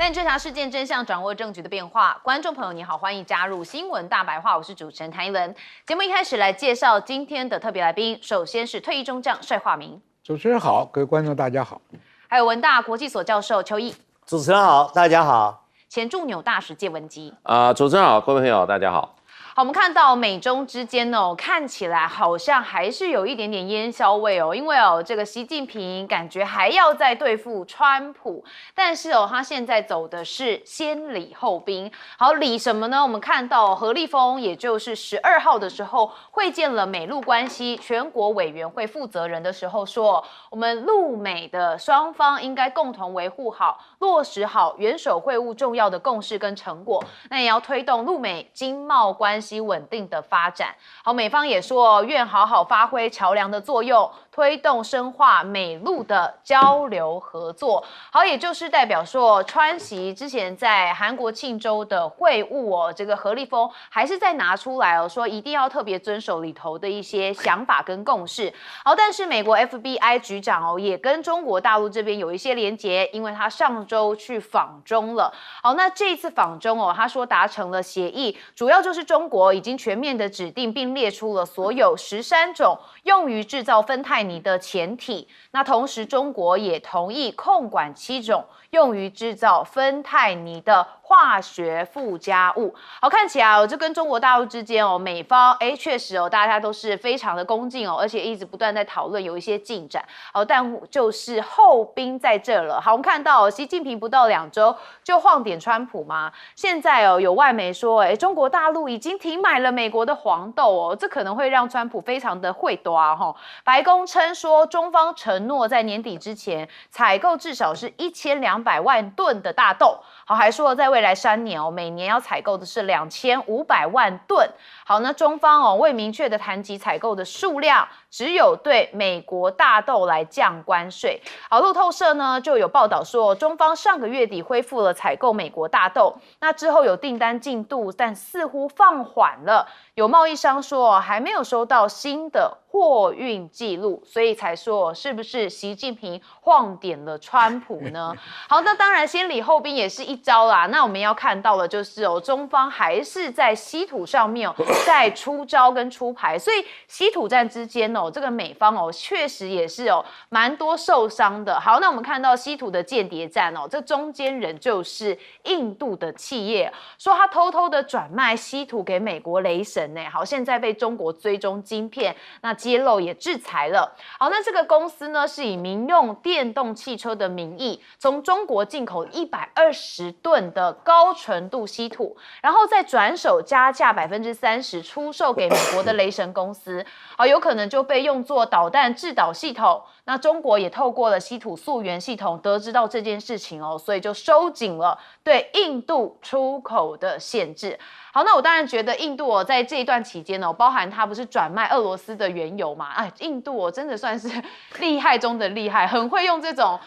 带你追查事件真相，掌握证据的变化。观众朋友，你好，欢迎加入新闻大白话，我是主持人谭一伦。节目一开始来介绍今天的特别来宾，首先是退役中将帅化明，主持人好，各位观众大家好。还有文大国际所教授邱毅，主持人好，大家好。前驻纽大使谢文基，主持人好，各位朋友大家好。好，我们看到美中之间哦，看起来好像还是有一点点烟硝味哦，因为哦，这个习近平感觉还要再对付川普，但是哦，他现在走的是先礼后兵。好，礼什么呢？我们看到何立峰，也就是12号的时候会见了美陆关系全国委员会负责人的时候说，我们陆美的双方应该共同维护好、落实好元首会晤重要的共识跟成果，那也要推动陆美经贸关系稳定的发展。好，美方也说愿好好发挥桥梁的作用，推动深化美陆的交流合作。好，也就是代表说，川习之前在韩国庆州的会晤哦，这个何立峰还是再拿出来哦，说一定要特别遵守里头的一些想法跟共识。好，但是美国 FBI 局长哦，也跟中国大陆这边有一些连结，因为他上周去访中了。好，那这一次访中哦，他说达成了协议，主要就是中国已经全面的指定并列出了所有13种用于制造芬太尼的前体，那同时中国也同意控管7种用于制造芬太尼的化学附加物。好，看起来哦，这跟中国大陆之间哦，美方确实哦，大家都是非常的恭敬哦，而且一直不断在讨论有一些进展。好，但就是后兵在这了。好，我们看到习近平不到2周就晃点川普吗？现在哦，有外媒说，中国大陆已经停买了美国的黄豆哦，这可能会让川普非常的会抓哈。白宫称说，中方承诺在年底之前采购至少是1200万吨的大豆。好，还说在未来3年哦，每年要采购的是2500万吨。好，那中方哦未明确的谈及采购的数量，只有对美国大豆来降关税。好，路透社呢就有报道说，中方上个月底恢复了采购美国大豆，那之后有订单进度，但似乎放缓了。有贸易商说还没有收到新的货运记录，所以才说是不是习近平晃点了川普呢？好，那当然先礼后兵也是一招啦。那我们要看到的就是哦，中方还是在稀土上面在出招跟出牌，所以稀土战之间哦，这个美方哦确实也是哦蛮多受伤的。好，那我们看到稀土的间谍战哦，这中间人就是印度的企业，说他偷偷的转卖稀土给美国雷神呢。好，现在被中国追踪晶片，那揭露也制裁了。好，那这个公司呢是以民用电动汽车的名义，从中国进口120吨的高纯度稀土，然后再转手加价30%出售给美国的雷神公司。好，有可能就被用作导弹制导系统。那中国也透过了稀土溯源系统得知到这件事情哦，所以就收紧了对印度出口的限制。好，那我当然觉得印度在这一段期间包含它不是转卖俄罗斯的原油嘛？印度真的算是厉害中的厉害，很会用这种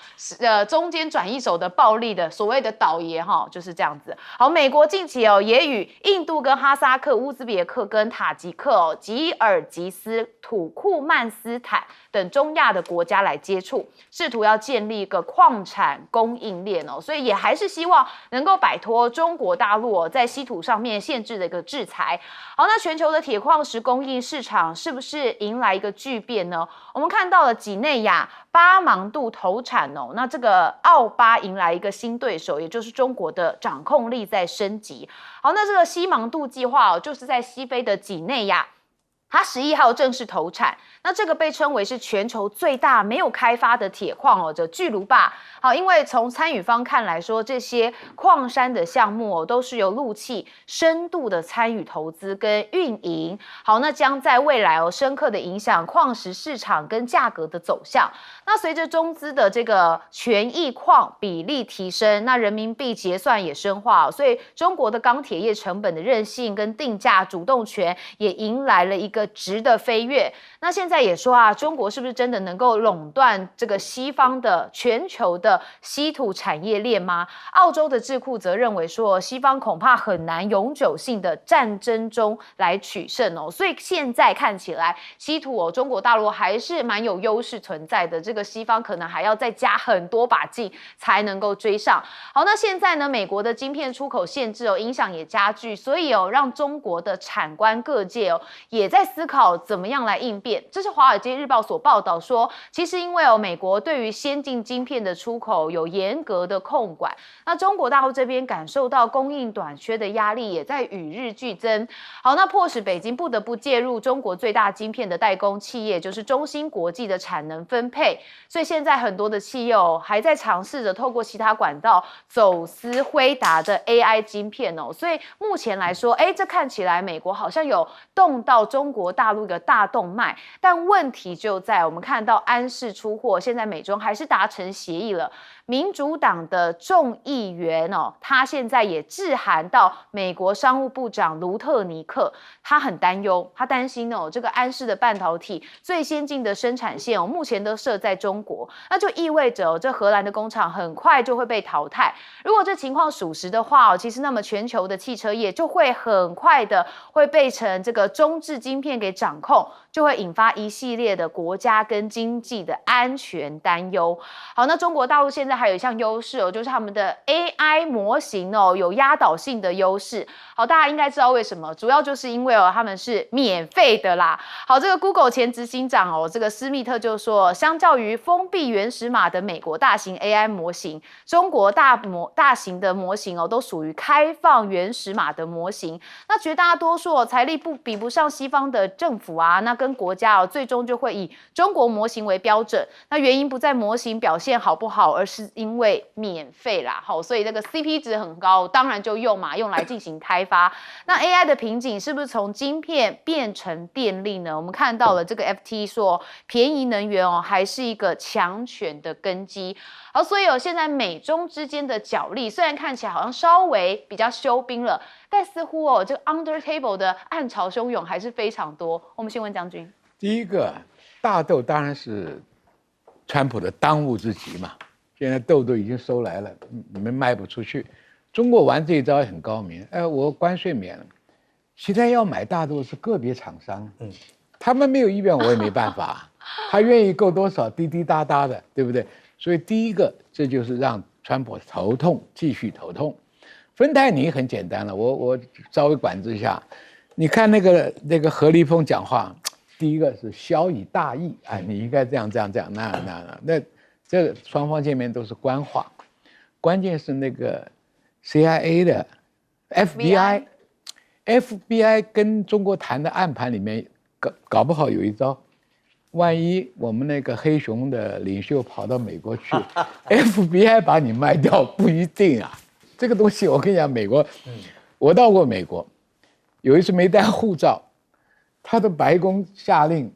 中间转一手的暴力的所谓的倒爷哈，就是这样子。好，美国近期也与印度跟哈萨克、乌兹别克跟塔吉克、吉尔吉斯、土库曼斯坦等中亚的国家来接触，试图要建立一个矿产供应链所以也还是希望能够摆脱中国大陆在稀土上面限制的一个制裁。好，那全球的铁矿石供应市场是不是迎来一个巨变呢？我们看到了几内亚巴芒杜投产那这个奥巴迎来一个新对手，也就是中国的掌控力在升级。好，那这个西芒杜计划就是在西非的几内亚。它11号正式投产，那这个被称为是全球最大没有开发的铁矿这巨卢坝。好，因为从参与方看来说，这些矿山的项目都是由陆企深度的参与投资跟运营。好，那将在未来深刻的影响矿石市场跟价格的走向。那随着中资的这个权益矿比例提升，那人民币结算也深化所以中国的钢铁业成本的韧性跟定价主动权也迎来了一个个质的飞跃。那现在也说啊，中国是不是真的能够垄断这个西方的全球的稀土产业链吗？澳洲的智库则认为说，西方恐怕很难永久性的战争中来取胜哦。所以现在看起来，稀土中国大陆还是蛮有优势存在的。这个西方可能还要再加很多把劲才能够追上。好，那现在呢，美国的晶片出口限制影响也加剧，所以让中国的产官各界也在思考怎么样来应变。这是《华尔街日报》所报道说，其实因为美国对于先进晶片的出口有严格的控管，那中国大陆这边感受到供应短缺的压力也在与日俱增。好，那迫使北京不得不介入中国最大晶片的代工企业，就是中芯国际的产能分配。所以现在很多的企业还在尝试着透过其他管道走私辉达的 AI 晶片所以目前来说，这看起来美国好像有动到中国大陆一个大动脉，但问题就在我们看到安氏出货，现在美中还是达成协议了。民主党的众议员他现在也致函到美国商务部长卢特尼克，他很担忧，他担心这个安氏的半导体最先进的生产线目前都设在中国，那就意味着这荷兰的工厂很快就会被淘汰。如果这情况属实的话其实那么全球的汽车业就会很快的会被成这个中制晶片给掌控，就会引发一系列的国家跟经济的安全担忧。好，那中国大陆现在还有一项优势就是他们的 AI 模型有压倒性的优势。好，大家应该知道为什么，主要就是因为他们是免费的啦。好，这个 Google 前执行长这个施密特就说，相较于封闭原始码的美国大型 AI 模型，中国大型的模型都属于开放原始码的模型。那绝大多数财力比不上西方的政府啊，那跟国家最终就会以中国模型为标准。那原因不在模型表现好不好，而是因为免费啦。好，所以这个 CP 值很高，当然就用来进行开发。那 AI 的瓶颈是不是从晶片变成电力呢？我们看到了这个 FT 说，便宜能源还是一个强权的根基。好，所以现在美中之间的角力虽然看起来好像稍微比较休兵了，但似乎这个 under table 的暗潮汹涌还是非常多。我们先问将军，第一个大豆当然是川普的当务之急嘛，现在豆都已经收来了，你们卖不出去。中国玩这一招也很高明，我关税免了，其他要买大豆是个别厂商，他们没有意愿，我也没办法，他愿意够多少滴滴答答的，对不对？所以第一个，这就是让川普头痛，继续头痛。芬太尼很简单了，我稍微管制一下，你看那个何立峰讲话，第一个是晓以大义啊，你应该这样，那这个双方见面都是官话，关键是那个 CIA 的 FBI 跟中国谈的暗盘里面搞不好有一招。万一我们那个黑熊的领袖跑到美国去，FBI 把你卖掉不一定啊。这个东西我跟你讲，美国，我到过美国，有一次没带护照，他的白宫下令，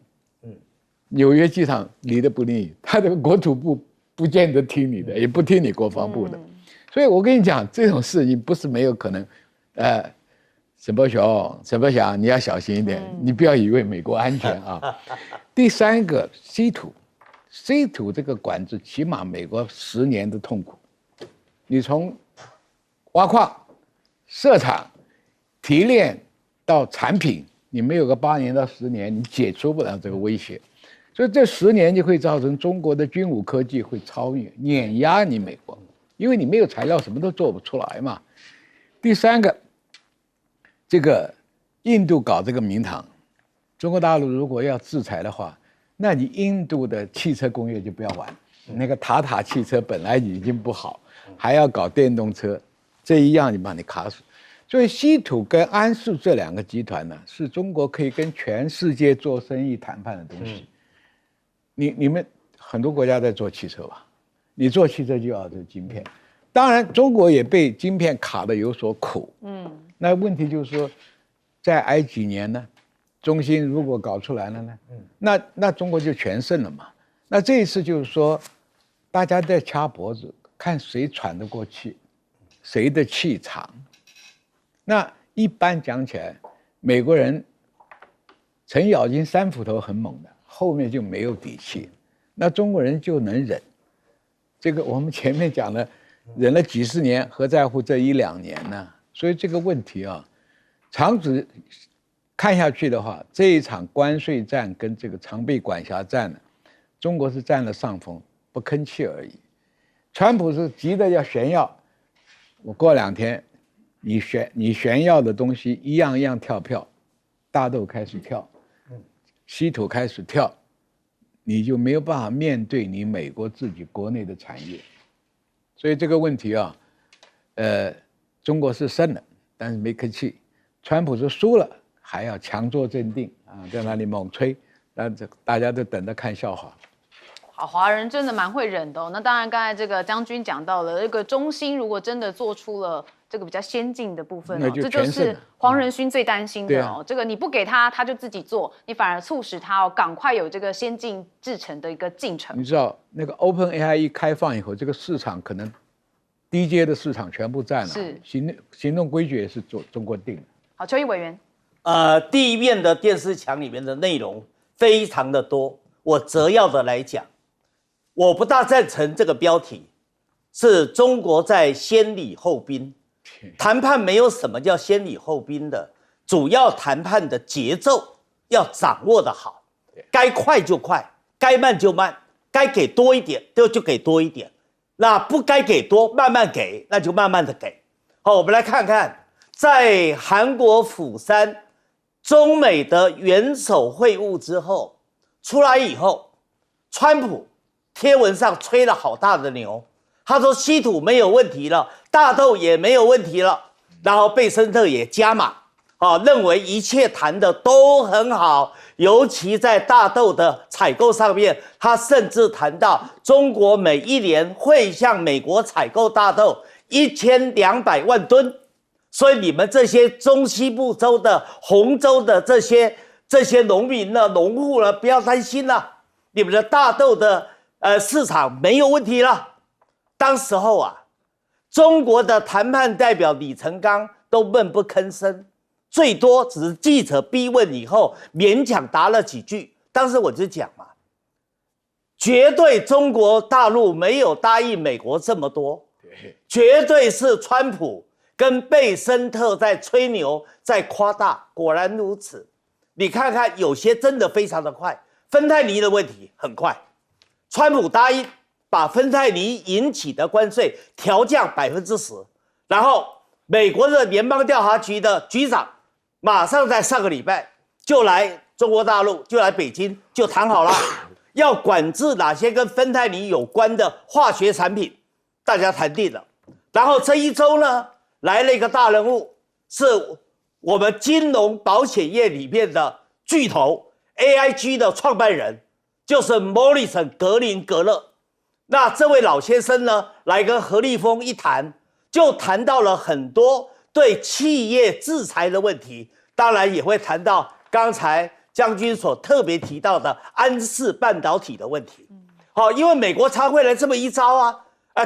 纽约机场理得不理你，他的国土部不见得听你的，也不听你国防部的。所以我跟你讲，这种事情不是没有可能，沈伯雄，你要小心一点，你不要以为美国安全啊。第三个 C 土这个管制，起码美国10年的痛苦。你从挖矿、设厂、提炼到产品，你没有个8年到10年，你解除不了这个威胁。所以这10年就会造成中国的军武科技会超越、碾压你美国，因为你没有材料，什么都做不出来嘛。第三个，这个印度搞这个明堂，中国大陆如果要制裁的话，那你印度的汽车工业就不要玩。那个塔塔汽车本来已经不好，还要搞电动车，这一样就把你卡死。所以稀土跟安氏这2个集团呢，是中国可以跟全世界做生意谈判的东西。你们很多国家在做汽车吧？你做汽车就要这晶片，当然中国也被晶片卡得有所苦。那问题就是说，再挨几年呢？中芯如果搞出来了呢？那中国就全胜了嘛。那这一次就是说，大家在掐脖子，看谁喘得过气，谁的气长。那一般讲起来，美国人程咬金三斧头很猛的，后面就没有底气。那中国人就能忍，这个我们前面讲了，忍了几十年，何在乎这1、2年呢？所以这个问题啊，长此看下去的话，这一场关税战跟这个常备管辖战呢，中国是占了上风，不吭气而已。川普是急着要炫耀，我过2天，你炫耀的东西一样一样跳票，大豆开始跳，稀土开始跳，你就没有办法面对你美国自己国内的产业。所以这个问题啊，中国是胜了，但是没吭气。川普是输了，还要强作镇定啊，在那里猛吹，但这大家都等着看笑话。好，华人真的蛮会忍的哦。那当然，刚才这个将军讲到了，这个中兴如果真的做出了这个比较先进的部分哦，这就是黄仁勋最担心的哦。这个你不给他，他就自己做，你反而促使他赶快有这个先进制程的一个进程。你知道那个 OpenAI 一开放以后，这个市场可能低阶的市场全部占了，是行动规矩也是中国定的。好，邱毅委员，第一面的电视墙里面的内容非常的多，我择要的来讲，我不大赞成这个标题，是中国在先礼后兵。谈判没有什么叫先礼后兵的，主要谈判的节奏要掌握得好，该快就快，该慢就慢，该给多一点就给多一点，那不该给多，慢慢给，那就慢慢的给。好，我们来看看。在韩国釜山中美的元首会晤之后出来以后，川普贴文上吹了好大的牛，他说稀土没有问题了，大豆也没有问题了，然后贝森特也加码，认为一切谈的都很好，尤其在大豆的采购上面，他甚至谈到中国每一年会向美国采购大豆1200万吨。所以你们这些中西部州的、洪州的这些农民呢、农户呢，不要担心了，你们的大豆的市场没有问题了。当时候啊，中国的谈判代表李成钢都闷不吭声，最多只是记者逼问以后勉强答了几句。当时我就讲嘛，绝对中国大陆没有答应美国这么多，绝对是川普跟贝森特在吹牛，在夸大。果然如此，你看看，有些真的非常的快。芬太尼的问题很快，川普答应把芬太尼引起的关税调降10%，然后美国的联邦调查局的局长马上在上个礼拜就来中国大陆，就来北京，就谈好了，要管制哪些跟芬太尼有关的化学产品，大家谈定了。然后这一周呢，来了一个大人物，是我们金融保险业里面的巨头 AIG 的创办人，就是莫里森·格林格勒。那这位老先生呢，来跟何立峰一谈，就谈到了很多对企业制裁的问题，当然也会谈到刚才将军所特别提到的安氏半导体的问题。好，因为美国常会来这么一招啊。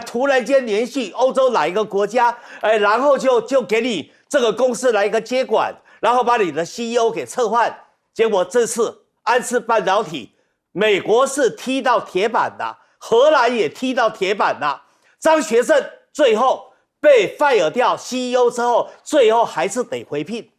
突然间联系欧洲哪一个国家，然后就给你这个公司来一个接管，然后把你的 CEO 给撤换。结果这次安氏半导体，美国是踢到铁板的，荷兰也踢到铁板了。张学正最后被 fire 掉 CEO 之后，最后还是得回聘。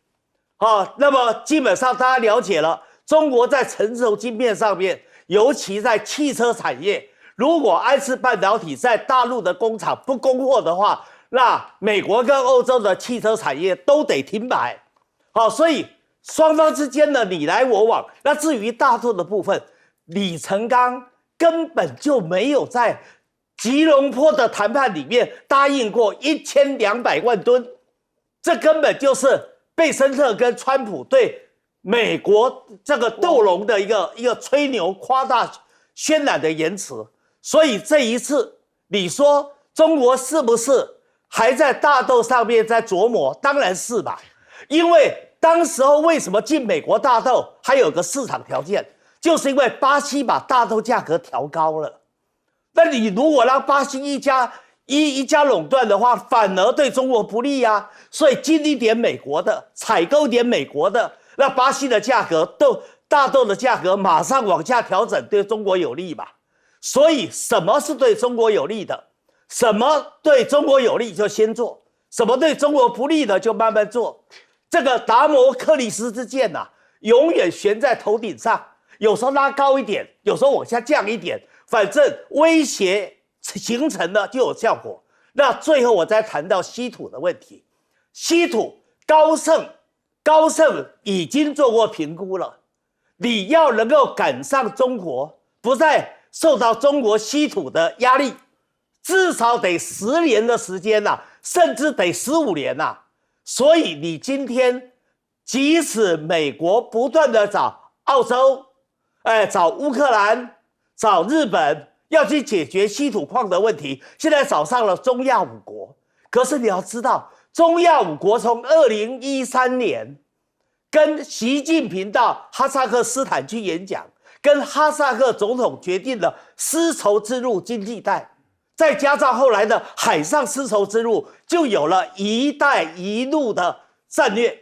那么基本上大家了解了，中国在成熟晶片上面，尤其在汽车产业。如果安氏半导体在大陆的工厂不供货的话，那美国跟欧洲的汽车产业都得停摆。好，所以双方之间的你来我往。那至于大豆的部分，李成钢根本就没有在吉隆坡的谈判里面答应过1200万吨，这根本就是贝森特跟川普对美国这个斗龙的一个吹牛、夸大、渲染的言辞。所以这一次，你说中国是不是还在大豆上面在琢磨？当然是吧，因为当时候为什么进美国大豆还有个市场条件，就是因为巴西把大豆价格调高了。那你如果让巴西一家垄断的话，反而对中国不利啊。所以进一点美国的，采购一点美国的，那巴西的价格大豆的价格马上往下调整，对中国有利嘛？所以什么是对中国有利的？什么对中国有利就先做，什么对中国不利的就慢慢做。这个达摩克里斯之剑呐，永远悬在头顶上，有时候拉高一点，有时候往下降一点，反正威胁形成了就有效果。那最后我再谈到稀土的问题，稀土高盛已经做过评估了，你要能够赶上中国，不再受到中国稀土的压力，至少得10年的时间呐，甚至得15年呐。所以你今天即使美国不断的找澳洲，找乌克兰，找日本，要去解决稀土矿的问题，现在找上了中亚5国。可是你要知道，中亚5国从2013年跟习近平到哈萨克斯坦去演讲，跟哈萨克总统决定了丝绸之路经济带，再加上后来的海上丝绸之路，就有了一带一路的战略。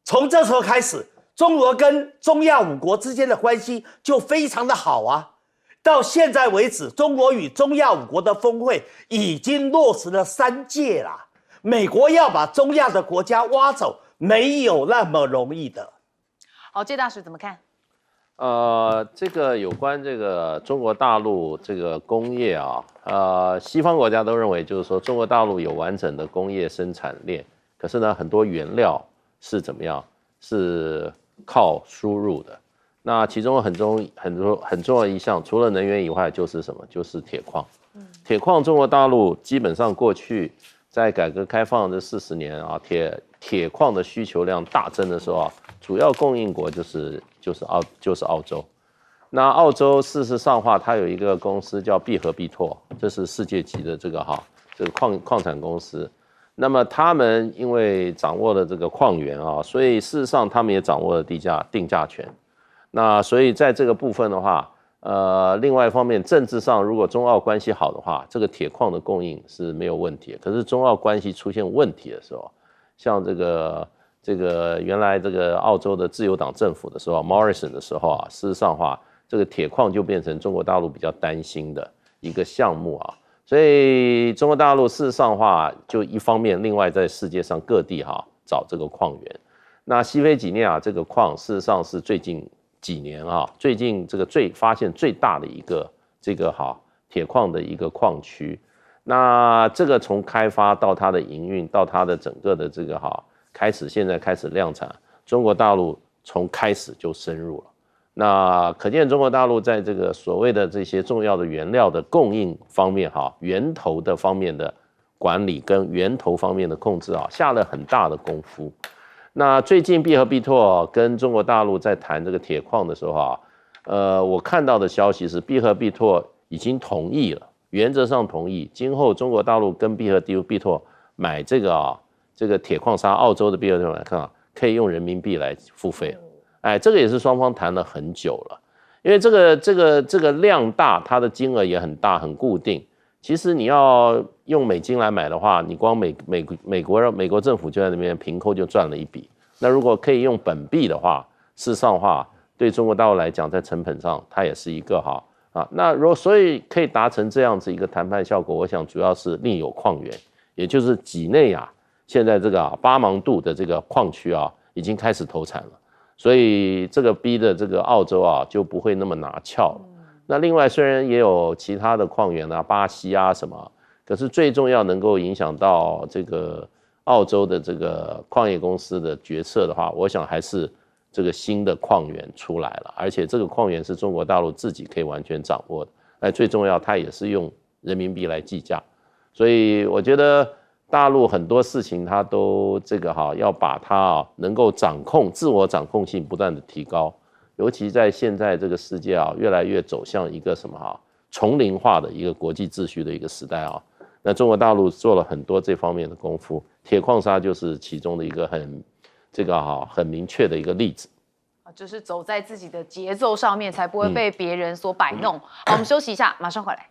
从这时候开始，中国跟中亚5国之间的关系就非常的好啊。到现在为止，中国与中亚5国的峰会已经落实了3届了。美国要把中亚的国家挖走，没有那么容易的。好，介大使怎么看？这个有关这个中国大陆这个工业啊，西方国家都认为就是说中国大陆有完整的工业生产链，可是呢，很多原料是怎么样？是靠输入的。那其中很重要的一项，除了能源以外，就是什么？就是铁矿。铁矿，中国大陆基本上过去在改革开放这40年啊，铁矿的需求量大增的时候啊，主要供应国就是澳洲。那澳洲事实上话，它有一个公司叫必和必拓，这是世界级的这个矿产公司。那么他们因为掌握了这个矿源啊，所以事实上他们也掌握了定价权。那所以在这个部分的话，另外一方面，政治上如果中澳关系好的话，这个铁矿的供应是没有问题的。可是中澳关系出现问题的时候，像这个原来这个澳洲的自由党政府的时候 ，Morrison 的时候啊，事实上的话，这个铁矿就变成中国大陆比较担心的一个项目啊。所以中国大陆事实上的话，就一方面，另外在世界上各地找这个矿源。那西非几内亚这个矿，事实上是最近几年最近这个发现最大的一个铁矿的一个矿区。那这个从开发到它的营运，到它的整个的这个现在开始量产，中国大陆从开始就深入了。那可见中国大陆在这个所谓的这些重要的原料的供应方面源头的方面的管理跟源头方面的控制下了很大的功夫。那最近必和必拓跟中国大陆在谈这个铁矿的时候我看到的消息是必和必拓已经同意了，原则上同意，今后中国大陆跟必和必拓买这个铁矿砂，澳洲的必和必拓来看可以用人民币来付费了。这个也是双方谈了很久了，因为这个量大，它的金额也很大，很固定。其实你要用美金来买的话，你光美国政府就在那边平扣就赚了一笔。那如果可以用本币的话，事实上的话，对中国大陆来讲，在成本上它也是一个那所以可以达成这样子一个谈判效果，我想主要是另有矿源，也就是几内亚现在这个巴芒杜的这个矿区已经开始投产了。所以这个逼的这个澳洲就不会那么拿翘了。那另外虽然也有其他的矿源巴西什么，可是最重要能够影响到这个澳洲的这个矿业公司的决策的话，我想还是这个新的矿源出来了，而且这个矿源是中国大陆自己可以完全掌握的。最重要，它也是用人民币来计价，所以我觉得大陆很多事情它都要把它能够掌控，自我掌控性不断的提高，尤其在现在这个世界越来越走向一个丛林化的一个国际秩序的一个时代那中国大陆做了很多这方面的功夫，铁矿砂就是其中的一个很明确的一个例子。就是走在自己的节奏上面，才不会被别人所摆弄。好，我们休息一下，马上回来。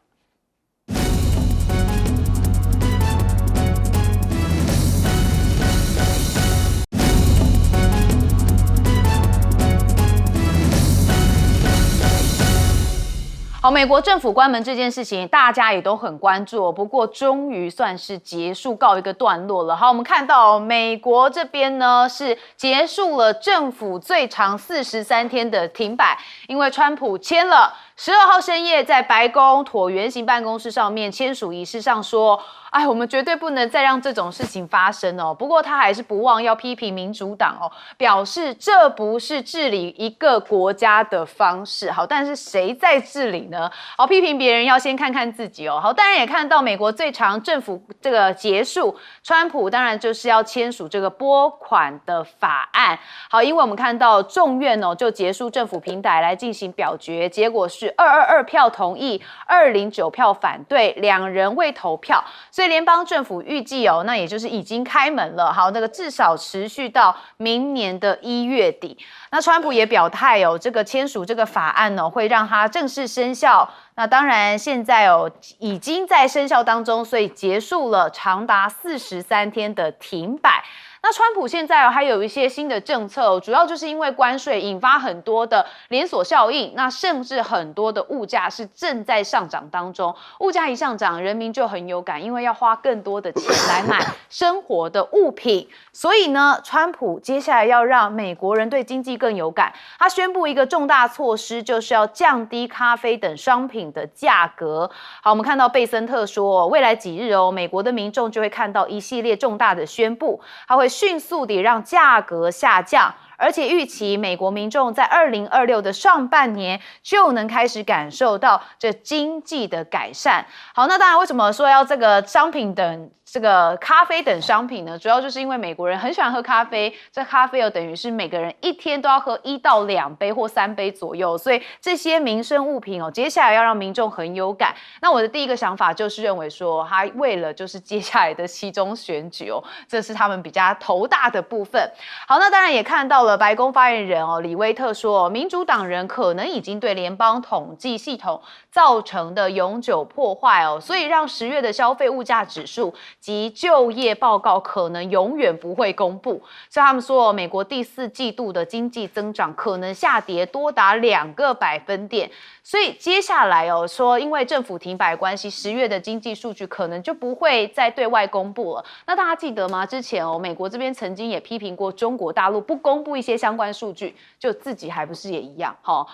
好，美国政府关门这件事情，大家也都很关注，不过终于算是结束，告一个段落了。好，我们看到美国这边呢是结束了政府最长43天的停摆，因为川普签了12号深夜在白宫椭圆形办公室上面签署仪式上说，哎，我们绝对不能再让这种事情发生哦。不过他还是不忘要批评民主党哦，表示这不是治理一个国家的方式。好，但是谁在治理呢？好，批评别人要先看看自己哦。好，当然也看到美国最长政府这个结束，川普当然就是要签署这个拨款的法案。好，因为我们看到众院哦就结束政府平台来进行表决，结果是222票同意，209票反对，2人未投票。所以联邦政府预计哦，那也就是已经开门了。好，那个至少持续到明年的1月底。那川普也表态哦，这个签署这个法案哦，会让它正式生效。那当然现在哦已经在生效当中，所以结束了长达43天的停摆。那川普现在还有一些新的政策，主要就是因为关税引发很多的连锁效应，那甚至很多的物价是正在上涨当中。物价一上涨，人民就很有感，因为要花更多的钱来买生活的物品。所以呢，川普接下来要让美国人对经济更有感，他宣布一个重大措施，就是要降低咖啡等商品的价格。好，我们看到贝森特说，未来几日哦，美国的民众就会看到一系列重大的宣布，他会迅速地让价格下降，而且预期美国民众在2026的上半年就能开始感受到这经济的改善。好，那当然为什么说要这个商品等这个咖啡等商品呢？主要就是因为美国人很喜欢喝咖啡，这咖啡又等于是每个人一天都要喝1到2杯或3杯左右，所以这些民生物品哦，接下来要让民众很有感。那我的第一个想法就是认为说，他为了就是接下来的期中选举哦，这是他们比较头大的部分。好，那当然也看到了白宫发言人哦李威特说，民主党人可能已经对联邦统计系统造成的永久破坏哦，所以让10月的消费物价指数及就业报告可能永远不会公布。所以他们说，美国第4季度的经济增长可能下跌多达2个百分点。所以接下来哦，说因为政府停摆关系，10月的经济数据可能就不会再对外公布了。那大家记得吗？之前哦，美国这边曾经也批评过中国大陆不公布一些相关数据，就自己还不是也一样？好，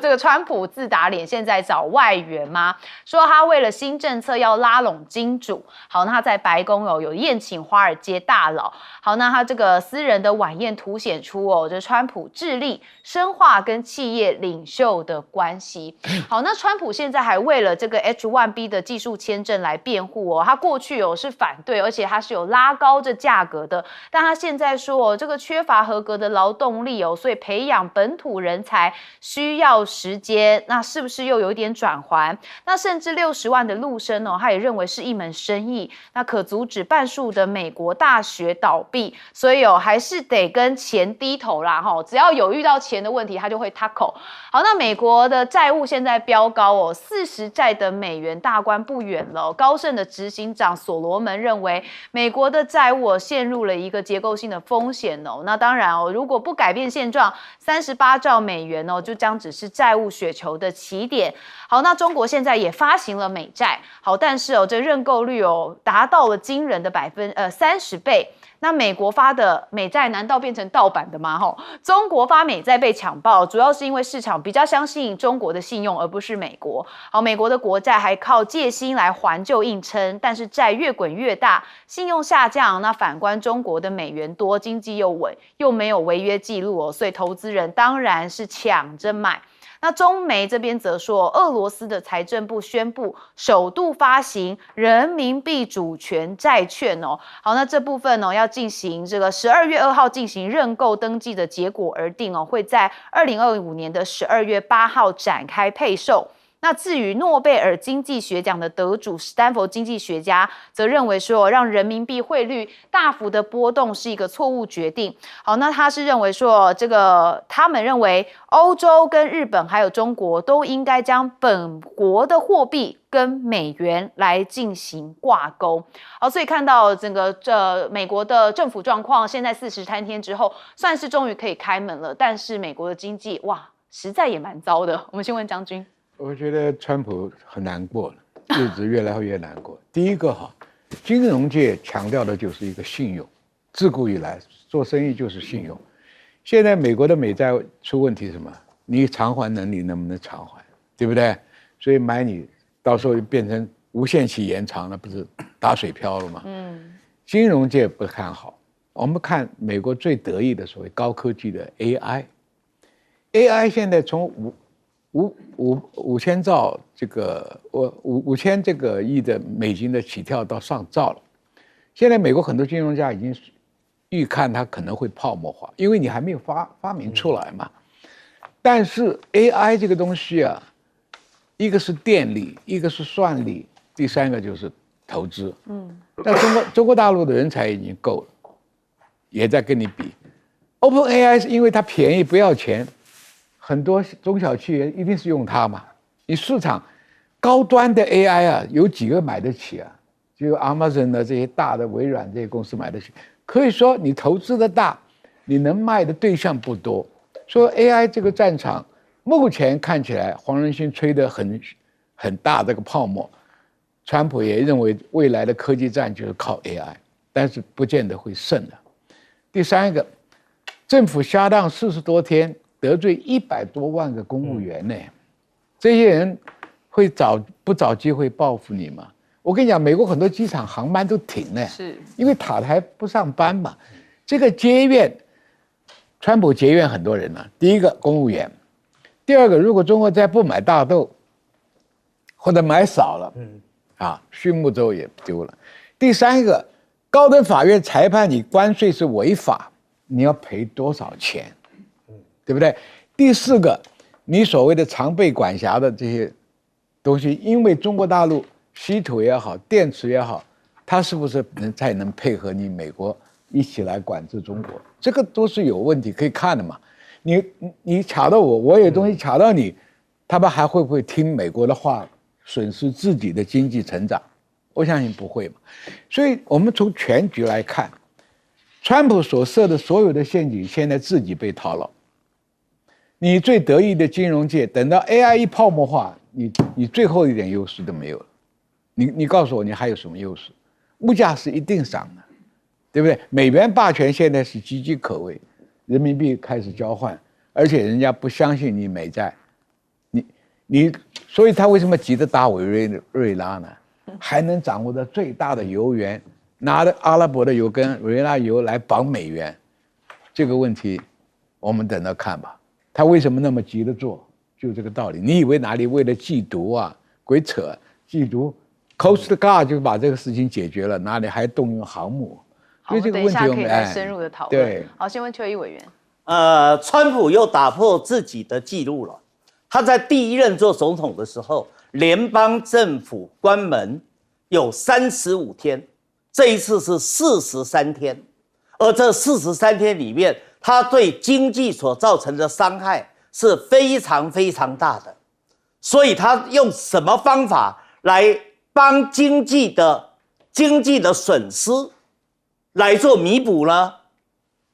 这个川普自打脸，现在找外援吗？说他为了新政策要拉拢金主。好，那他在白宫有宴请华尔街大佬。好，那他这个私人的晚宴凸显出哦，这川普致力深化跟企业领袖的关系。好，那川普现在还为了这个 H1B 的技术签证来辩护哦，他过去哦是反对，而且他是有拉高这价格的，但他现在说哦，这个缺乏合格的劳动力哦，所以培养本土人才需要时间，那是不是又有一点转圜？那甚至60万的陆生哦，他也认为是一门生意，那可阻止半数的美国大学倒闭，所以哦还是得跟钱低头啦哈，只要有遇到钱的问题，他就会 tackle。好，那美国的债务现在飙高哦，40债的美元大关不远了哦。高盛的执行长所罗门认为，美国的债务陷入了一个结构性的风险哦。那当然哦，如果不改变现状，38兆美元哦，就将只是债务雪球的起点。好，那中国现在也发行了美债，好，但是哦，这认购率哦达到了惊人的30倍。那美国发的美债难道变成盗版的吗？中国发美债被抢爆，主要是因为市场比较相信中国的信用，而不是美国。好，美国的国债还靠借新来还旧硬撑，但是债越滚越大，信用下降。那反观中国的美元多，经济又稳，又没有违约记录哦，所以投资人当然是抢着买。那中媒这边则说，俄罗斯的财政部宣布首度发行人民币主权债券哦。好，那这部分要进行这个12月2号进行认购登记的结果而定哦，会在2025年的12月8号展开配售。那至于诺贝尔经济学奖的得主史丹佛经济学家则认为说，让人民币汇率大幅的波动是一个错误决定。好，那他是认为说，他们认为欧洲跟日本还有中国都应该将本国的货币跟美元来进行挂钩。好，所以看到整个美国的政府状况，现在43天之后算是终于可以开门了，但是美国的经济哇，实在也蛮糟的。我们先问将军。我觉得川普很难过了，日子越来越难过。第一个哈，金融界强调的就是一个信用，自古以来做生意就是信用。现在美国的美债出问题是什么？你偿还能力能不能偿还，对不对？所以买你到时候变成无限期延长了，不是打水漂了吗？金融界不看好。我们看美国最得意的所谓高科技的 AI 现在从5000兆这个5000这个亿的美金的起跳到上兆了。现在美国很多金融家已经预看它可能会泡沫化，因为你还没有发明出来嘛。但是 AI 这个东西啊，一个是电力，一个是算力，第三个就是投资。但中国大陆的人才已经够了，也在跟你比。OpenAI 是因为它便宜不要钱，很多中小企业一定是用它嘛。你市场高端的 AI 啊，有几个买得起啊？只有 Amazon 的这些大的微软这些公司买得起。可以说你投资的大，你能卖的对象不多。说 AI 这个战场，目前看起来黄仁勋吹得很大这个泡沫，川普也认为未来的科技战就是靠 AI， 但是不见得会胜的。第三个，政府下当40多天，得罪100多万个公务员呢，这些人会不找机会报复你吗？我跟你讲，美国很多机场航班都停了，是因为塔台不上班嘛。这个结怨，川普结怨很多人了。第一个公务员，第二个，如果中国再不买大豆，或者买少了，畜牧州也丢了。第三个，高等法院裁判你关税是违法，你要赔多少钱？对不对？第四个，你所谓的常备管辖的这些东西，因为中国大陆稀土也好，电池也好，它是不是才能配合你美国一起来管制中国？这个都是有问题可以看的嘛。你卡到我，我有东西卡到你，他们还会不会听美国的话，损失自己的经济成长？我相信不会嘛。所以我们从全局来看，川普所设的所有的陷阱，现在自己被套牢。你最得意的金融界，等到 AI 一泡沫化，你最后一点优势都没有了。你告诉我，你还有什么优势？物价是一定涨的，对不对？美元霸权现在是岌岌可危，人民币开始交换，而且人家不相信你美债，所以他为什么急着打委瑞拉呢？还能掌握到最大的油源，拿着阿拉伯的油跟委内瑞拉油来绑美元，这个问题我们等着看吧。他为什么那么急着做？就这个道理。你以为哪里为了缉毒啊？鬼扯！缉毒 ，Coast Guard 就把这个事情解决了，哪里还动用航母？好，我们等一下可以来深入的讨论。对，好，先问邱毅委员。川普又打破自己的记录了。他在第一任做总统的时候，联邦政府关门有35天，这一次是43天，而这43天里面，他对经济所造成的伤害是非常非常大的。所以他用什么方法来帮经济的损失来做弥补呢？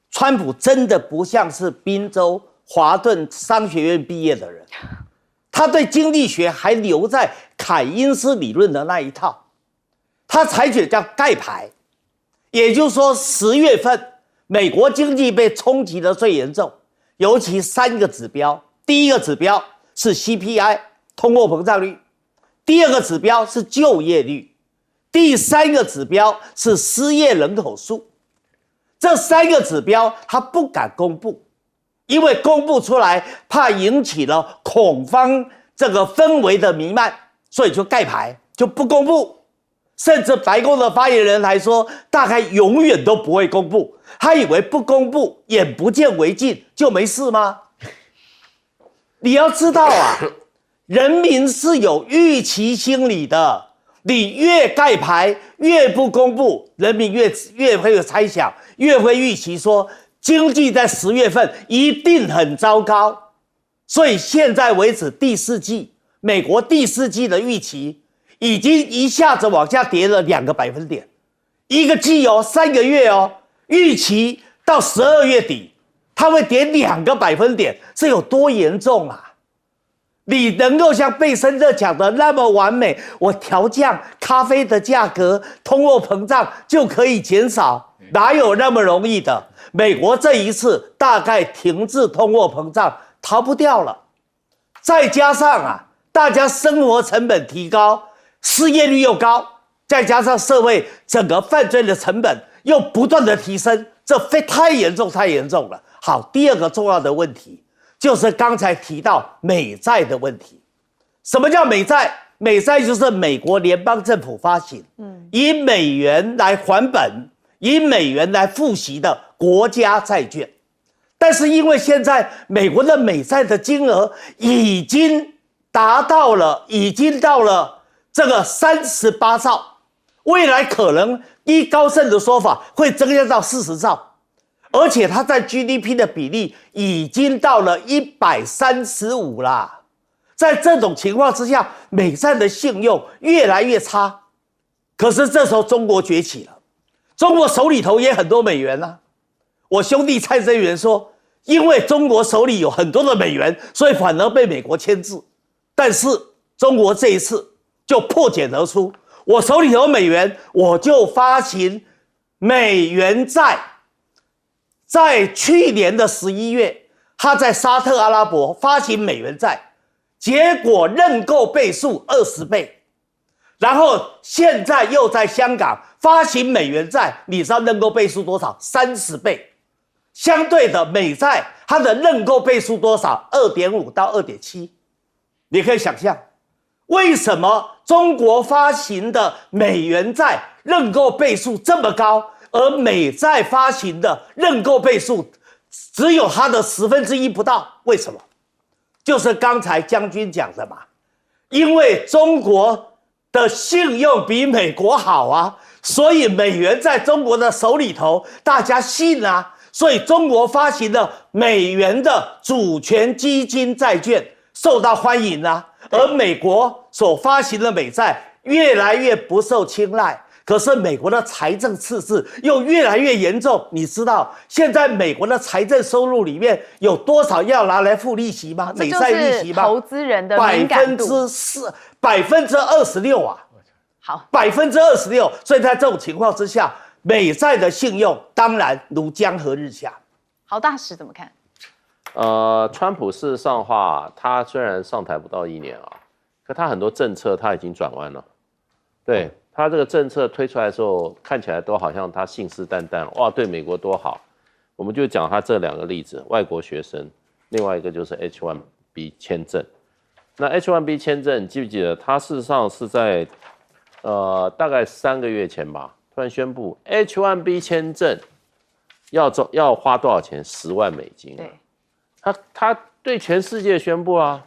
川普真的不像是宾州华顿商学院毕业的人，他对经济学还留在凯因斯理论的那一套，他采取的叫盖牌，也就是说10月份美国经济被冲击的最严重，尤其3个指标，第一个指标是 CPI 通货膨胀率，第二个指标是就业率，第三个指标是失业人口数。这3个指标他不敢公布，因为公布出来怕引起了恐慌这个氛围的弥漫，所以就盖牌，就不公布。甚至白宫的发言人还说，大概永远都不会公布。他以为不公布，眼不见为净就没事吗？你要知道啊，人民是有预期心理的。你越盖牌，越不公布，人民越会有猜想，越会预期说经济在10月份一定很糟糕。所以现在为止，美国第四季的预期已经一下子往下跌了2个百分点，一个季3个月预期到12月底它会跌2个百分点，这有多严重啊？你能够像贝森特讲的那么完美，我调降咖啡的价格，通货膨胀就可以减少，哪有那么容易的？美国这一次大概停滞通货膨胀逃不掉了，再加上大家生活成本提高，失业率又高，再加上社会整个犯罪的成本又不断的提升，这太严重了。好，第二个重要的问题就是刚才提到美债的问题。什么叫美债？美债就是美国联邦政府发行，以美元来还本，以美元来付息的国家债券。但是因为现在美国的美债的金额已经到了这个38兆，未来可能依高盛的说法会增加到40兆。而且它在 GDP 的比例已经到了135啦，在这种情况之下，美债的信用越来越差。可是这时候中国崛起了，中国手里头也很多美元啊。我兄弟蔡正元说，因为中国手里有很多的美元，所以反而被美国牵制。但是中国这一次就破茧而出，我手里有美元，我就发行美元债。在去年的11月，他在沙特阿拉伯发行美元债，结果认购倍数20倍，然后现在又在香港发行美元债，你知道认购倍数多少？30倍。相对的美债，它的认购倍数多少？2.5到2.7。你可以想象，为什么中国发行的美元债认购倍数这么高？而美债发行的认购倍数只有它的1/10不到，为什么？就是刚才将军讲的嘛，因为中国的信用比美国好啊，所以美元在中国的手里头，大家信啊，所以中国发行的美元的主权基金债券受到欢迎啊，而美国所发行的美债越来越不受青睐。可是美国的财政赤字又越来越严重，你知道现在美国的财政收入里面有多少要拿来付利息吗？美债利息吗？投资人的敏感度26%啊！好，26%。所以在这种情况之下，美债的信用当然如江河日下。郝大使怎么看？川普事实上的话，他虽然上台不到1年可他很多政策他已经转弯了，对。他这个政策推出来的时候，看起来都好像他信誓旦旦，哇，对美国多好。我们就讲他这2个例子，外国学生，另外一个就是 H1B 签证。那 H1B 签证，你记不记得？他事实上是在大概3个月前吧，突然宣布 H1B 签证要花多少钱？10万美金。对，他对全世界宣布啊，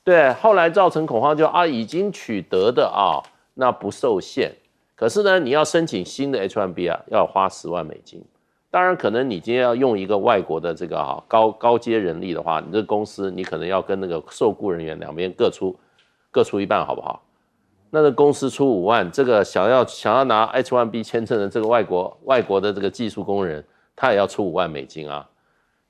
对，后来造成恐慌就已经取得的那不受限，可是呢，你要申请新的 H1B 要花10万美金。当然，可能你今天要用一个外国的这个高阶人力的话，你这个公司你可能要跟那个受雇人员两边各出一半，好不好？那个公司出5万，这个想要拿 H1B 签证的这个外国的这个技术工人，他也要出5万美金啊。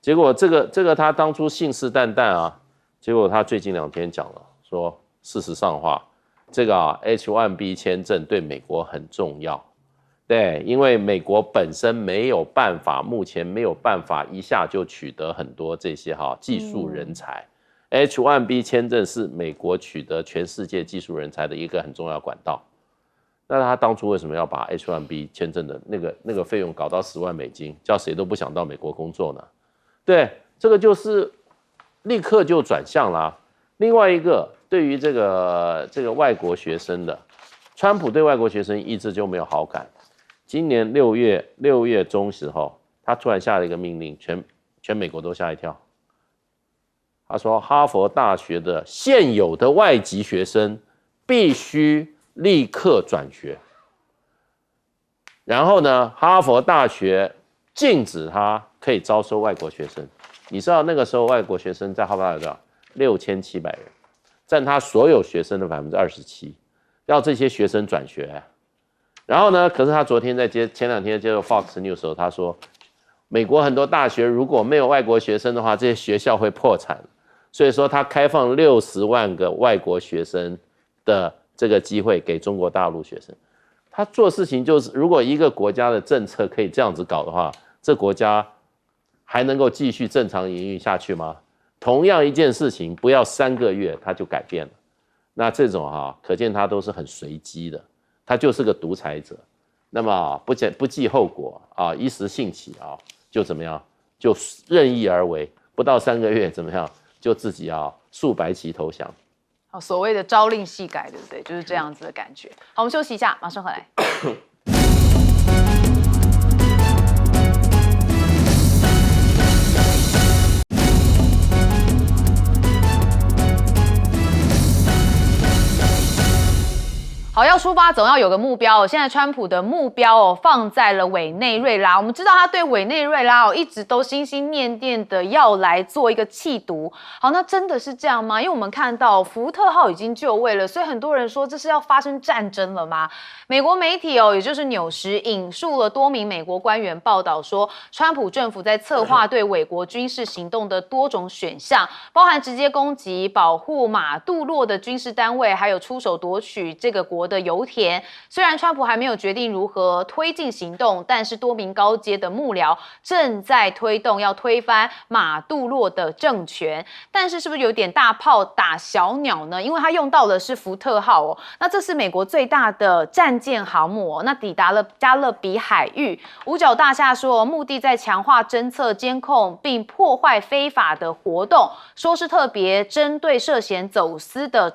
结果这个他当初信誓旦旦结果他最近2天讲了，说事实上的话。这个H1B 签证对美国很重要，对，因为美国本身目前没有办法一下就取得很多这些技术人才，H1B 签证是美国取得全世界技术人才的一个很重要管道。那他当初为什么要把 H1B 签证的那个费用搞到10万美金，叫谁都不想到美国工作呢？对，这个就是立刻就转向啦。另外一个。对于这个外国学生的，川普对外国学生一直就没有好感。今年6月中时候，他突然下了一个命令，全美国都吓一跳。他说，哈佛大学的现有的外籍学生必须立刻转学。然后呢，哈佛大学禁止他可以招收外国学生。你知道那个时候外国学生在哈佛大学多少？6700人。占他所有学生的27%，要这些学生转学。然后呢，可是他前2天接受 Fox News 的时候，他说，美国很多大学如果没有外国学生的话，这些学校会破产。所以说他开放60万个外国学生的这个机会给中国大陆学生。他做事情就是，如果一个国家的政策可以这样子搞的话，这国家还能够继续正常营运下去吗？同样一件事情，不要3个月他就改变了。那这种可见他都是很随机的，他就是个独裁者。那么不计后果一时兴起就怎么样，就任意而为，不到3个月怎么样，就自己竖白旗投降。所谓的朝令夕改，对不对？就是这样子的感觉。好，我们休息一下，马上回来。好，要出发总要有个目标。现在川普的目标放在了委内瑞拉。我们知道他对委内瑞拉一直都心心念念的要来做一个弃毒。好，那真的是这样吗？因为我们看到福特号已经就位了，所以很多人说这是要发生战争了吗？美国媒体也就是纽时引述了多名美国官员报道说，川普政府在策划对美国军事行动的多种选项，包含直接攻击、保护马杜洛的军事单位，还有出手夺取这个国的油田。虽然川普还没有决定如何推进行动，但是多名高阶的幕僚正在推动要推翻马杜洛的政权。但是是不是有点大炮打小鸟呢？因为他用到的是福特号那这是美国最大的战舰航母那抵达了加勒比海域。五角大厦说，目的在强化侦测、监控并破坏非法的活动，说是特别针对涉嫌走私的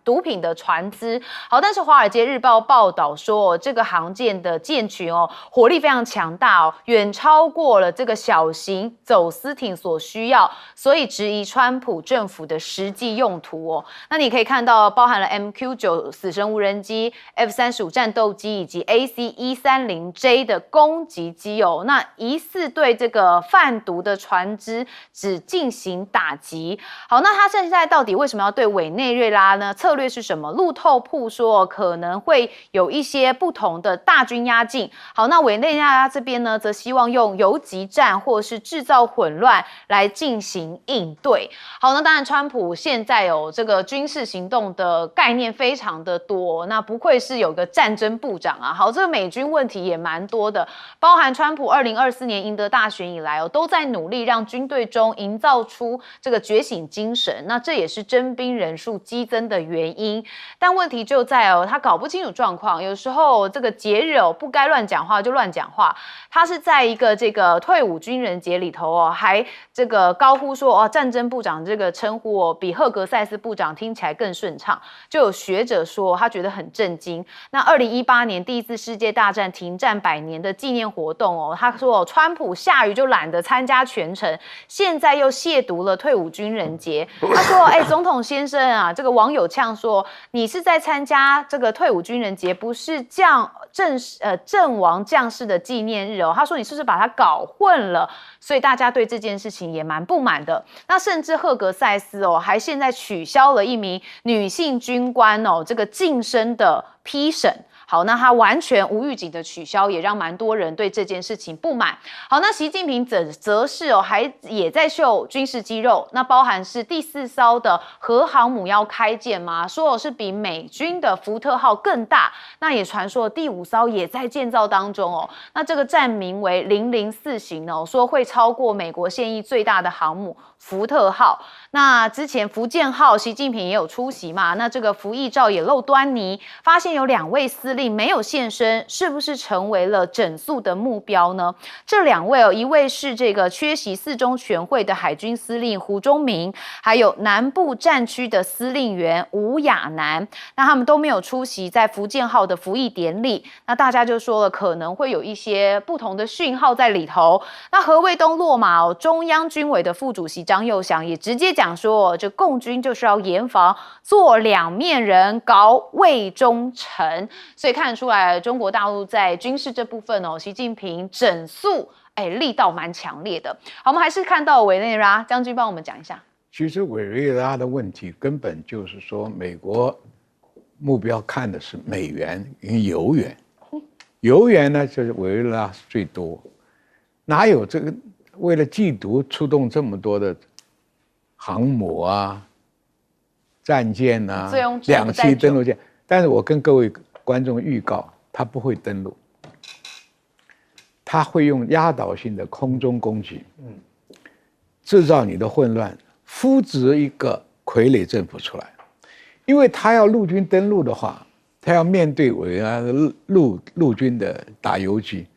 毒品的船只。好，但是华尔街日报报道说，这个航舰的舰群火力非常强大远超过了这个小型走私艇所需要，所以质疑川普政府的实际用途那你可以看到，包含了 MQ-9 死神无人机、F-35战斗机以及 AC-130J 的攻击机那疑似对这个贩毒的船只只进行打击。好，那他现在到底为什么要对委内瑞拉呢？策略是什么？路透铺说可能会有一些不同的大军压境。好，那委内瑞拉这边呢，则希望用游击战或是制造混乱来进行应对。好，那当然川普现在这个军事行动的概念非常的多，那不愧是有个战争部长好，这个美军问题也蛮多的，包含川普2024年赢得大选以来都在努力让军队中营造出这个觉醒精神，那这也是征兵人数激增的原因。但问题就在他搞不清楚状况，有时候这个节日不该乱讲话就乱讲话。他是在一个这个退伍军人节里头还这个高呼说战争部长这个称呼比赫格塞斯部长听起来更顺畅。就有学者说他觉得很震惊。那2018年第一次世界大战停战100年的纪念活动他说川普下雨就懒得参加全程，现在又亵渎了退伍军人节。他说总统先生这个网友呛说，你是在参加这个退伍军人节，不是阵亡将士的纪念日他说你是不是把它搞混了？所以大家对这件事情也蛮不满的。那甚至赫格塞斯还现在取消了一名女性军官这个晋升的批审。好，那他完全无预警的取消，也让蛮多人对这件事情不满。好，那习近平则是也在秀军事肌肉，那包含是第4艘的核航母要开建吗？说是比美军的福特号更大，那也传说第5艘也在建造当中那这个站名为004型说会超过美国现役最大的航母福特号。那之前福建号习近平也有出席嘛，那这个服役照也露端倪，发现有2位司令没有现身，是不是成为了整肃的目标呢？这2位一位是这个缺席4中全会的海军司令胡忠明，还有南部战区的司令员吴亚楠，那他们都没有出席在福建号的服役典礼。那大家就说了，可能会有一些不同的讯号在里头。那何卫东落马中央军委的副主席张又祥也直接讲说，这共军就是要严防做2面人，搞魏忠诚。所以看得出来，中国大陆在军事这部分习近平整肃力道蛮强烈的。好，我们还是看到委内瑞拉，将军帮我们讲一下。其实委内瑞拉的问题根本就是说，美国目标看的是美元跟油源，油源呢就是委内瑞拉最多，哪有这个为了缉毒出动这么多的航母啊、战舰啊、最终两栖登陆舰。但是我跟各位观众预告，他不会登陆，他会用压倒性的空中攻击，制造你的混乱，扶植一个傀儡政府出来。因为他要陆军登陆的话，他要面对委内瑞拉的陆军的打游击，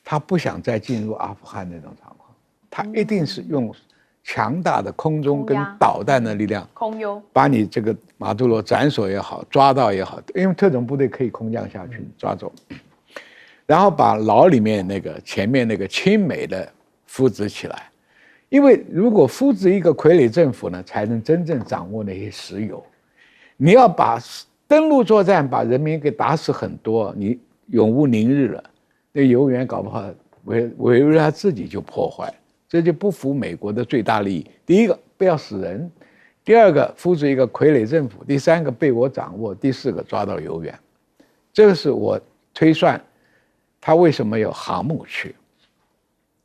他不想再进入阿富汗那种状况，他一定是用强大的空中跟导弹的力量，空优把你这个马杜罗斩首也好，抓到也好，因为特种部队可以空降下去抓走，然后把牢里面那个前面那个亲美的扶植起来。因为如果扶植一个傀儡政府呢，才能真正掌握那些石油。你要把登陆作战把人民给打死很多，你永无宁日了。那油源搞不好委内瑞拉自己就破坏，这就不符美国的最大利益。第一个不要死人，第二个扶植一个傀儡政府，第三个被我掌握，第四个抓到油源。这个是我推算他为什么有航母去，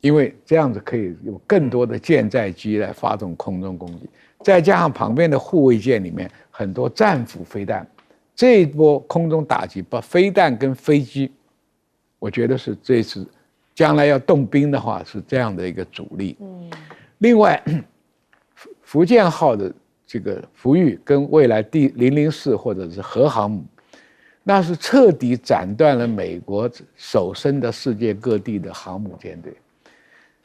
因为这样子可以有更多的舰载机来发动空中攻击，再加上旁边的护卫舰里面很多战斧飞弹，这一波空中打击把飞弹跟飞机，我觉得是这次将来要动兵的话是这样的一个主力。另外福建号的这个福裕跟未来第004或者是核航母，那是彻底斩断了美国手伸的世界各地的航母舰队。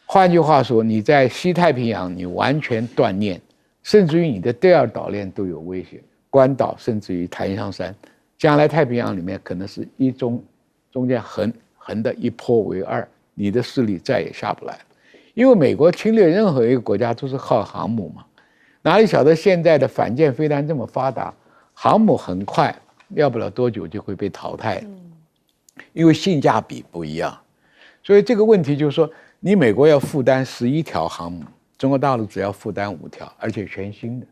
换句话说，你在西太平洋你完全断念，甚至于你的第二岛链都有威胁，关岛甚至于檀香山，将来太平洋里面可能是中间横的一波为二，你的势力再也下不来。因为美国侵略任何一个国家都是靠航母嘛，哪里晓得现在的反舰飞弹这么发达，航母很快要不了多久就会被淘汰，因为性价比不一样。所以这个问题就是说，你美国要负担11条航母，中国大陆只要负担5条，而且全新的，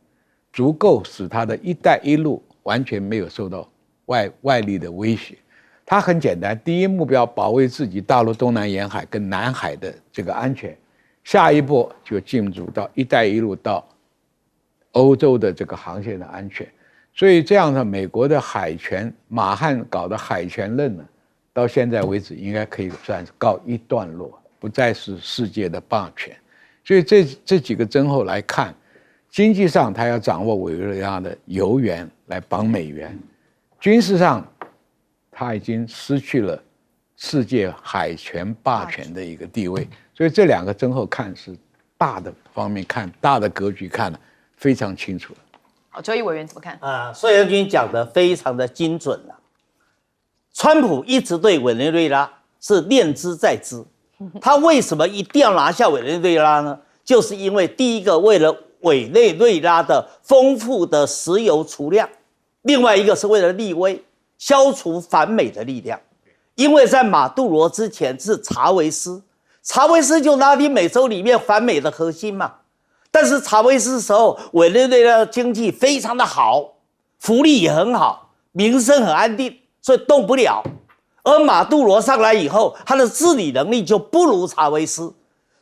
足够使它的一带一路完全没有受到外力的威胁。它很简单，第一目标保卫自己大陆东南沿海跟南海的这个安全，下一步就进入到一带一路到欧洲的这个航线的安全。所以这样的美国的海权，马汉搞的海权论呢，到现在为止应该可以算是告一段落，不再是世界的霸权。所以这几个征候来看，经济上他要掌握委内瑞拉的油源来绑美元，军事上他已经失去了世界海权霸权的一个地位。所以这两个征候看是大的方面看，大的格局看得非常清楚了。好，周毅委员怎么看？宋元军讲得非常的精准了。川普一直对委内瑞拉是念之在之，他为什么一定要拿下委内瑞拉呢？就是因为第一个，为了委内瑞拉的丰富的石油储量；另外一个是为了立威，消除反美的力量。因为在马杜罗之前是查韦斯，查韦斯就拉丁美洲里面反美的核心嘛。但是查韦斯的时候，委内瑞拉的经济非常的好，福利也很好，民生很安定，所以动不了。而马杜罗上来以后，他的治理能力就不如查韦斯，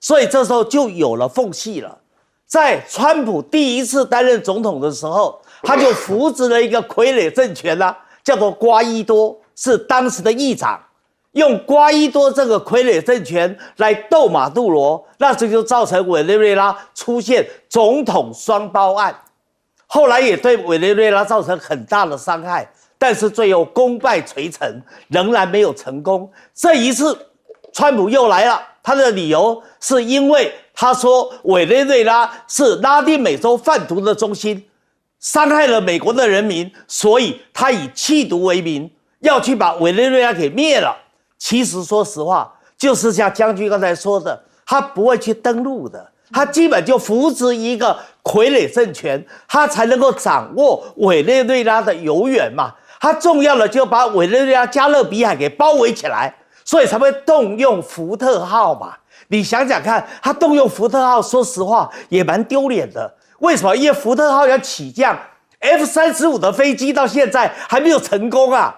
所以这时候就有了缝隙了。在川普第一次担任总统的时候，他就扶植了一个傀儡政权叫做瓜伊多，是当时的议长。用瓜伊多这个傀儡政权来斗马杜罗，那这就造成委内瑞拉出现总统双刀案，后来也对委内瑞拉造成很大的伤害，但是最后功败垂成，仍然没有成功。这一次川普又来了，他的理由是因为他说委内瑞拉是拉丁美洲贩毒的中心，伤害了美国的人民，所以他以弃毒为名要去把委内瑞拉给灭了。其实说实话，就是像将军刚才说的，他不会去登陆的，他基本就扶植一个傀儡政权，他才能够掌握委内瑞拉的油源嘛。他重要的就把委内瑞拉加勒比海给包围起来，所以才会动用福特号嘛。你想想看，他动用福特号，说实话也蛮丢脸的。为什么？因为福特号要起降 F-35的飞机到现在还没有成功啊，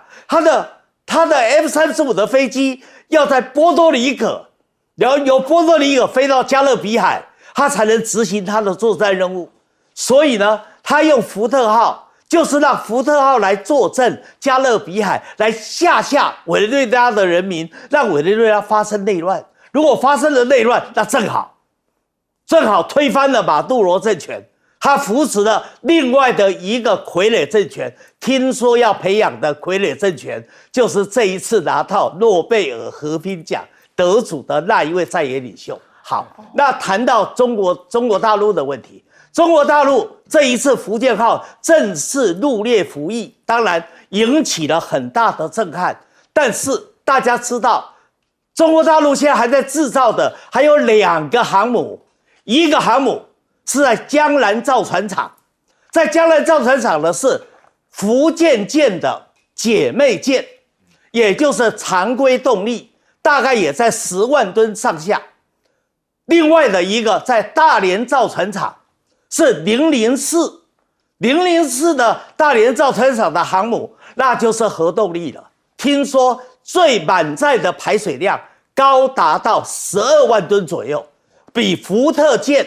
他的 F-35的飞机要在波多黎各，然后由波多黎各飞到加勒比海，他才能执行他的作战任务。所以呢，他用福特号，就是让福特号来坐镇加勒比海，来吓委内瑞拉的人民，让委内瑞拉发生内乱。如果发生了内乱，那正好推翻了马杜罗政权，他扶持了另外的一个傀儡政权。听说要培养的傀儡政权，就是这一次拿到诺贝尔和平奖得主的那一位在野领袖。好，那谈到中国大陆的问题，中国大陆这一次福建号正式入列服役，当然引起了很大的震撼。但是大家知道，中国大陆现在还在制造的还有2个航母，一个航母是在江南造船厂，在江南造船厂的是福建舰的姐妹舰，也就是常规动力，大概也在10万吨上下。另外的一个在大连造船厂是004的大连造船厂的航母，那就是核动力了。听说最满载的排水量高达到12万吨左右，比福特舰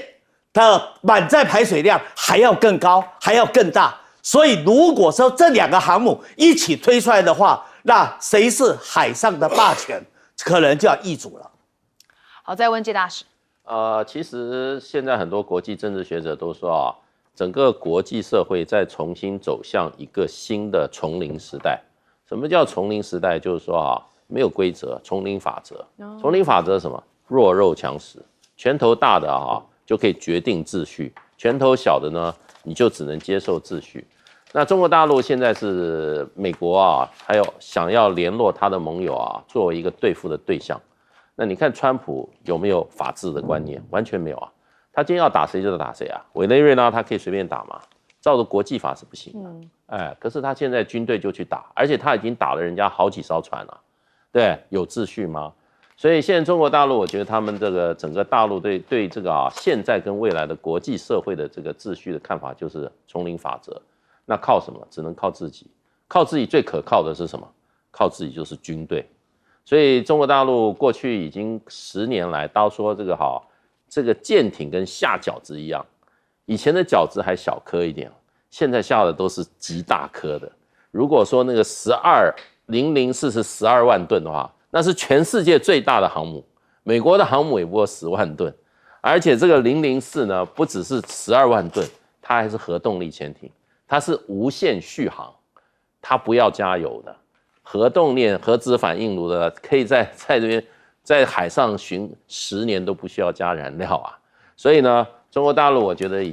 的满载排水量还要更高，还要更大。所以如果说这2个航母一起推出来的话，那谁是海上的霸权，可能就要易主了。好，再问介大使。其实现在很多国际政治学者都说啊，整个国际社会在重新走向一个新的丛林时代。什么叫丛林时代？就是说啊，没有规则，丛林法则。丛林法则是什么？弱肉强食，拳头大的啊就可以决定秩序，拳头小的呢，你就只能接受秩序。那中国大陆现在是美国啊，还有想要联络他的盟友啊，作为一个对付的对象。那你看川普有没有法治的观念？完全没有啊！他今天要打谁就打谁啊！委内瑞拉他可以随便打吗？照着国际法是不行的。可是他现在军队就去打，而且他已经打了人家好几艘船了，对，有秩序吗？所以现在中国大陆，我觉得他们这个整个大陆对这个现在跟未来的国际社会的这个秩序的看法就是丛林法则。那靠什么？只能靠自己。靠自己最可靠的是什么？靠自己就是军队。所以中国大陆过去已经10年来，都说这个舰艇跟下饺子一样，以前的饺子还小颗一点，现在下的都是极大颗的。如果说那个004是12万吨的话，那是全世界最大的航母。美国的航母也不过10万吨，而且这个004呢，不只是12万吨，它还是核动力潜艇，它是无限续航，它不要加油的。核动力、核子反应炉的，可以在这边在海上巡10年都不需要加燃料啊。所以呢，中国大陆我觉得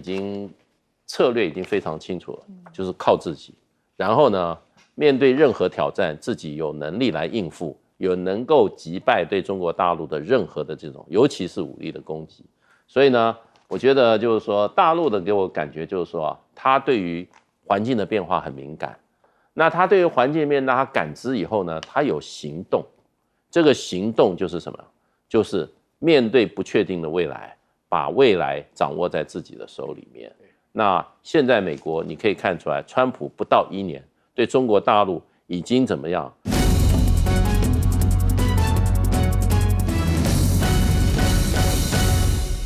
策略已经非常清楚了，就是靠自己。然后呢，面对任何挑战，自己有能力来应付，有能够击败对中国大陆的任何的这种，尤其是武力的攻击。所以呢，我觉得就是说，大陆的给我感觉就是说，他对于环境的变化很敏感。那他对于环境面，他感知以后呢，他有行动。这个行动就是什么？就是面对不确定的未来，把未来掌握在自己的手里面。那现在美国你可以看出来，川普不到1年，对中国大陆已经怎么样？